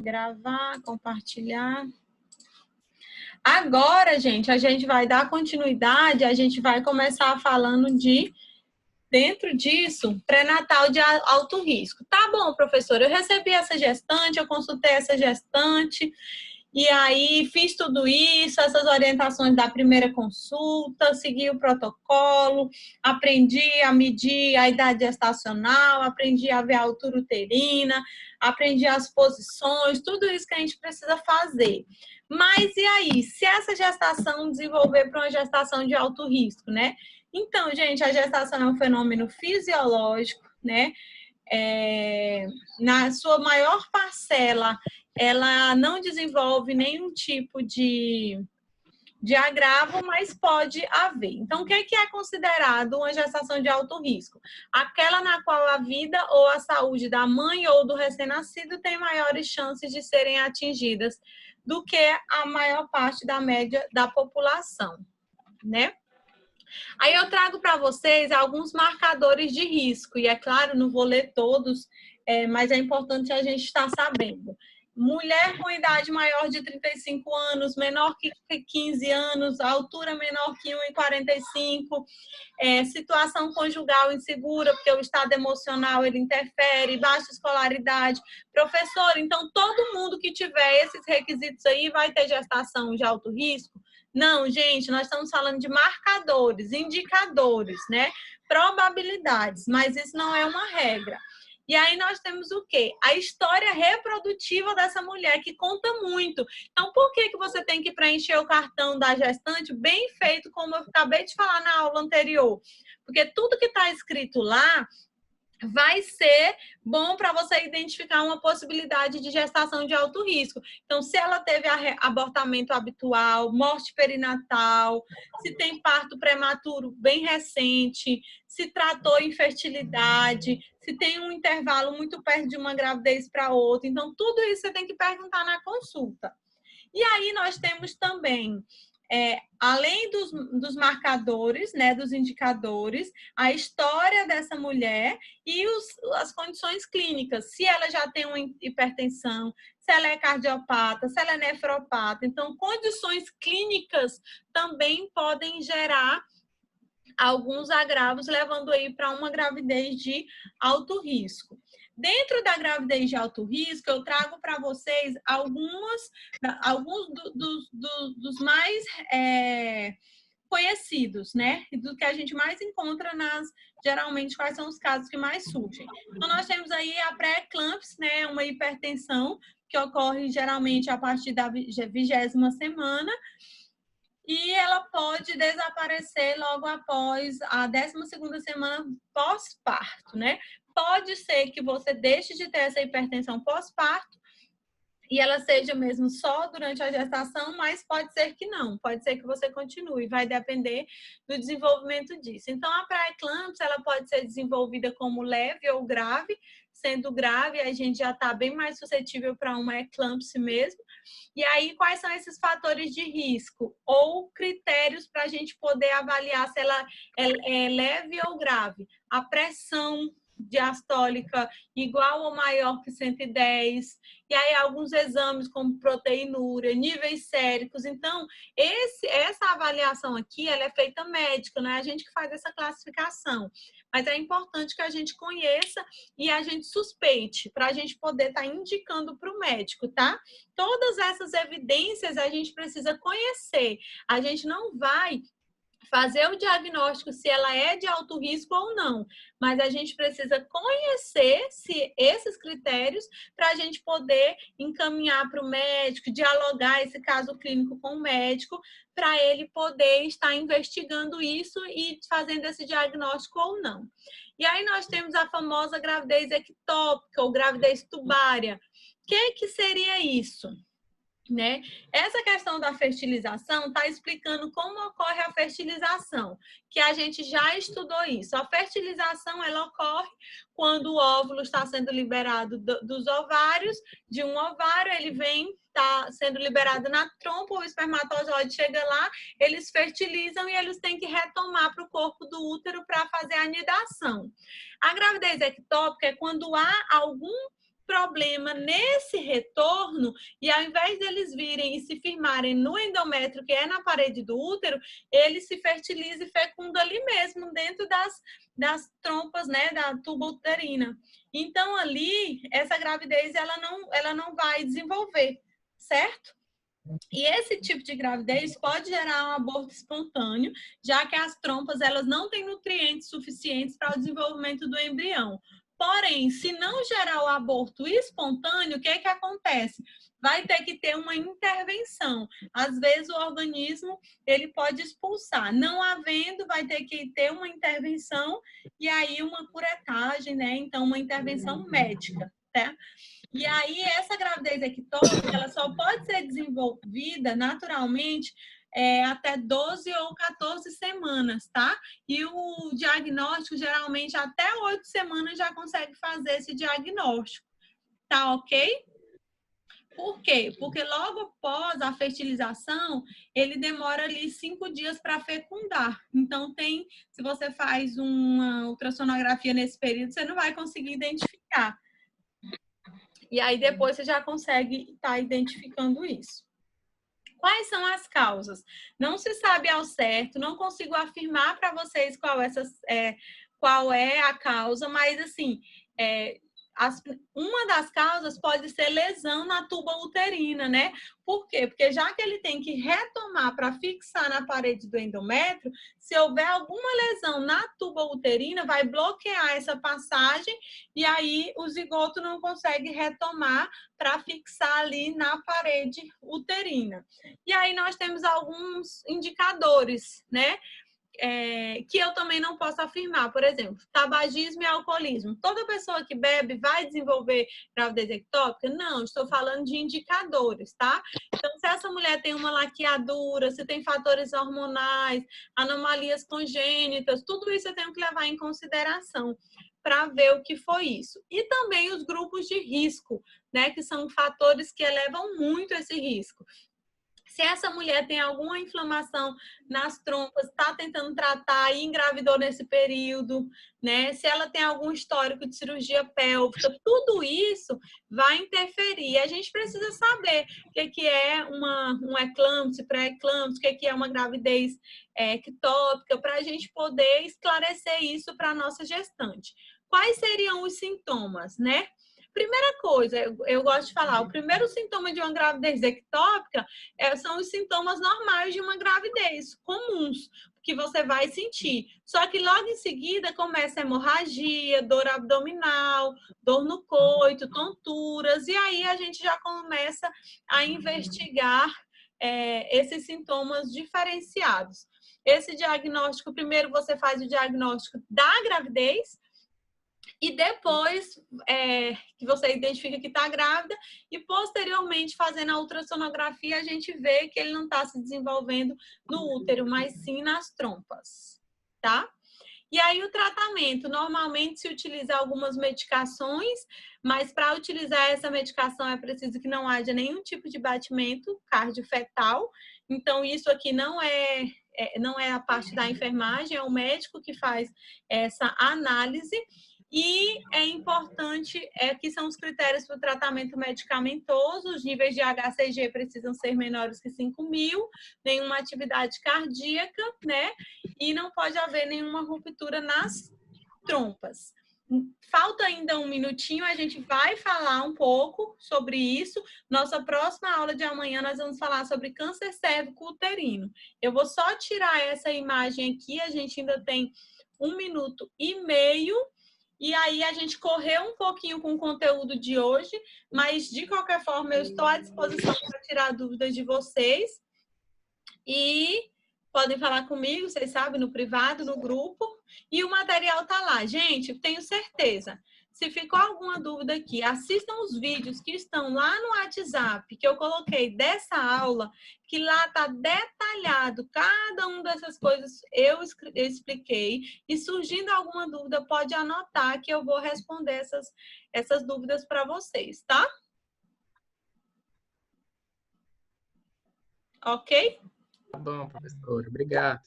Gravar, compartilhar. Agora, gente, a gente vai dar continuidade, a gente vai começar falando de, dentro disso, pré-natal de alto risco. Tá bom, professora, eu recebi essa gestante, eu consultei essa gestante, e aí fiz tudo isso, essas orientações da primeira consulta, segui o protocolo, aprendi a medir a idade gestacional, aprendi a ver a altura uterina, aprendi as posições, tudo isso que a gente precisa fazer. Mas e aí, se essa gestação desenvolver para uma gestação de alto risco, né? Então, gente, a gestação é um fenômeno fisiológico, né? Na sua maior parcela, ela não desenvolve nenhum tipo de agravo, mas pode haver. Então, o que é considerado uma gestação de alto risco? Aquela na qual a vida ou a saúde da mãe ou do recém-nascido tem maiores chances de serem atingidas do que a maior parte da média da população, né? Aí eu trago para vocês alguns marcadores de risco, e é claro, não vou ler todos, mas é importante a gente estar sabendo. Mulher com idade maior de 35 anos, menor que 15 anos, altura menor que 1,45, situação conjugal insegura, porque o estado emocional ele interfere, baixa escolaridade. Professor, então todo mundo que tiver esses requisitos aí vai ter gestação de alto risco? Não, gente, nós estamos falando de marcadores, indicadores, né? Probabilidades, mas isso não é uma regra. E aí nós temos o quê? A história reprodutiva dessa mulher, que conta muito. Então, por que você tem que preencher o cartão da gestante bem feito, como eu acabei de falar na aula anterior? Porque tudo que está escrito lá vai ser bom para você identificar uma possibilidade de gestação de alto risco. Então, se ela teve abortamento habitual, morte perinatal, se tem parto prematuro bem recente, se tratou infertilidade, se tem um intervalo muito perto de uma gravidez para outra. Então, tudo isso você tem que perguntar na consulta. E aí nós temos também, além dos marcadores, né, dos indicadores, a história dessa mulher e as condições clínicas, se ela já tem uma hipertensão, se ela é cardiopata, se ela é nefropata. Então, condições clínicas também podem gerar alguns agravos, levando aí para uma gravidez de alto risco. Dentro da gravidez de alto risco, eu trago para vocês alguns dos mais conhecidos, né? Do que a gente mais encontra geralmente, quais são os casos que mais surgem. Então, nós temos aí a pré-eclâmpsia, né? Uma hipertensão que ocorre geralmente a partir da 20ª semana, e ela pode desaparecer logo após a 12ª semana pós-parto, né? Pode ser que você deixe de ter essa hipertensão pós-parto e ela seja mesmo só durante a gestação, mas pode ser que não, pode ser que você continue, vai depender do desenvolvimento disso. Então, a pré-eclâmpsia, ela pode ser desenvolvida como leve ou grave. Sendo grave, a gente já está bem mais suscetível para uma eclâmpsia mesmo. E aí, quais são esses fatores de risco? Ou critérios para a gente poder avaliar se ela é leve ou grave? A pressão diastólica igual ou maior que 110, e aí alguns exames como proteinúria, níveis séricos. Então, essa avaliação aqui, ela é feita médica, não é a gente que faz essa classificação. Mas é importante que a gente conheça e a gente suspeite, para a gente poder estar indicando para o médico, tá? Todas essas evidências a gente precisa conhecer. A gente não vai fazer o diagnóstico se ela é de alto risco ou não, mas a gente precisa conhecer esses critérios para a gente poder encaminhar para o médico, dialogar esse caso clínico com o médico, para ele poder estar investigando isso e fazendo esse diagnóstico ou não. E aí nós temos a famosa gravidez ectópica ou gravidez tubária. O que seria isso? Né? Essa questão da fertilização está explicando como ocorre a fertilização, que a gente já estudou isso. A fertilização ela ocorre quando o óvulo está sendo liberado dos ovários, de um ovário, ele está sendo liberado na trompa, o espermatozoide chega lá, eles fertilizam e eles têm que retomar para o corpo do útero para fazer a anidação. A gravidez ectópica é quando há algum problema nesse retorno, e ao invés deles virem e se firmarem no endométrio, que é na parede do útero, ele se fertiliza e fecunda ali mesmo, dentro das trompas, né, da tuba uterina. Então, ali, essa gravidez, ela não vai desenvolver, certo? E esse tipo de gravidez pode gerar um aborto espontâneo, já que as trompas elas não têm nutrientes suficientes para o desenvolvimento do embrião. Porém, se não gerar o aborto espontâneo, o que acontece? Vai ter que ter uma intervenção. Às vezes o organismo ele pode expulsar. Não havendo, vai ter que ter uma intervenção e aí uma curetagem, né? Então, uma intervenção médica, tá? E aí, essa gravidez ectópica, ela só pode ser desenvolvida naturalmente até 12 ou 14 semanas, tá? E o diagnóstico, geralmente, até 8 semanas já consegue fazer esse diagnóstico, tá ok? Por quê? Porque logo após a fertilização, ele demora ali 5 dias para fecundar. Então, se você faz uma ultrassonografia nesse período, você não vai conseguir identificar. E aí depois você já consegue estar identificando isso. Quais são as causas? Não se sabe ao certo, não consigo afirmar para vocês qual é a causa, mas assim, uma das causas pode ser lesão na tuba uterina, né? Por quê? Porque já que ele tem que retomar para fixar na parede do endométrio, se houver alguma lesão na tuba uterina, vai bloquear essa passagem e aí o zigoto não consegue retomar para fixar ali na parede uterina. E aí nós temos alguns indicadores, né? Que eu também não posso afirmar. Por exemplo, tabagismo e alcoolismo. Toda pessoa que bebe vai desenvolver gravidez ectópica? Não, estou falando de indicadores, tá? Então, se essa mulher tem uma laqueadura, se tem fatores hormonais, anomalias congênitas, tudo isso eu tenho que levar em consideração para ver o que foi isso. E também os grupos de risco, né? Que são fatores que elevam muito esse risco. Se essa mulher tem alguma inflamação nas trompas, está tentando tratar e engravidou nesse período, né? Se ela tem algum histórico de cirurgia pélvica, tudo isso vai interferir. A gente precisa saber o que é um eclâmpsia, pré-eclâmpsia, o que é uma gravidez ectópica, para a gente poder esclarecer isso para a nossa gestante. Quais seriam os sintomas, né? Primeira coisa, eu gosto de falar, o primeiro sintoma de uma gravidez ectópica são os sintomas normais de uma gravidez, comuns, que você vai sentir. Só que logo em seguida começa a hemorragia, dor abdominal, dor no coito, tonturas, e aí a gente já começa a investigar esses sintomas diferenciados. Esse diagnóstico, primeiro você faz o diagnóstico da gravidez, e depois que você identifica que está grávida e posteriormente fazendo a ultrassonografia a gente vê que ele não está se desenvolvendo no útero, mas sim nas trompas, tá? E aí o tratamento, normalmente se utiliza algumas medicações, mas para utilizar essa medicação é preciso que não haja nenhum tipo de batimento cardiofetal, então isso aqui não é a parte da enfermagem, é o médico que faz essa análise. E é importante que são os critérios para o tratamento medicamentoso, os níveis de HCG precisam ser menores que 5.000, nenhuma atividade cardíaca, né? E não pode haver nenhuma ruptura nas trompas. Falta ainda um minutinho, a gente vai falar um pouco sobre isso. Nossa próxima aula de amanhã nós vamos falar sobre câncer cérvico-uterino. Eu vou só tirar essa imagem aqui, a gente ainda tem 1 minuto e meio. E aí a gente correu um pouquinho com o conteúdo de hoje, mas de qualquer forma eu estou à disposição para tirar dúvidas de vocês. E podem falar comigo, vocês sabem, no privado, no grupo. E o material tá lá. Gente, tenho certeza. Se ficou alguma dúvida aqui, assistam os vídeos que estão lá no WhatsApp, que eu coloquei dessa aula, que lá está detalhado cada uma dessas coisas eu expliquei. E surgindo alguma dúvida, pode anotar que eu vou responder essas dúvidas para vocês, tá? Ok? Tá bom, professora. Obrigado.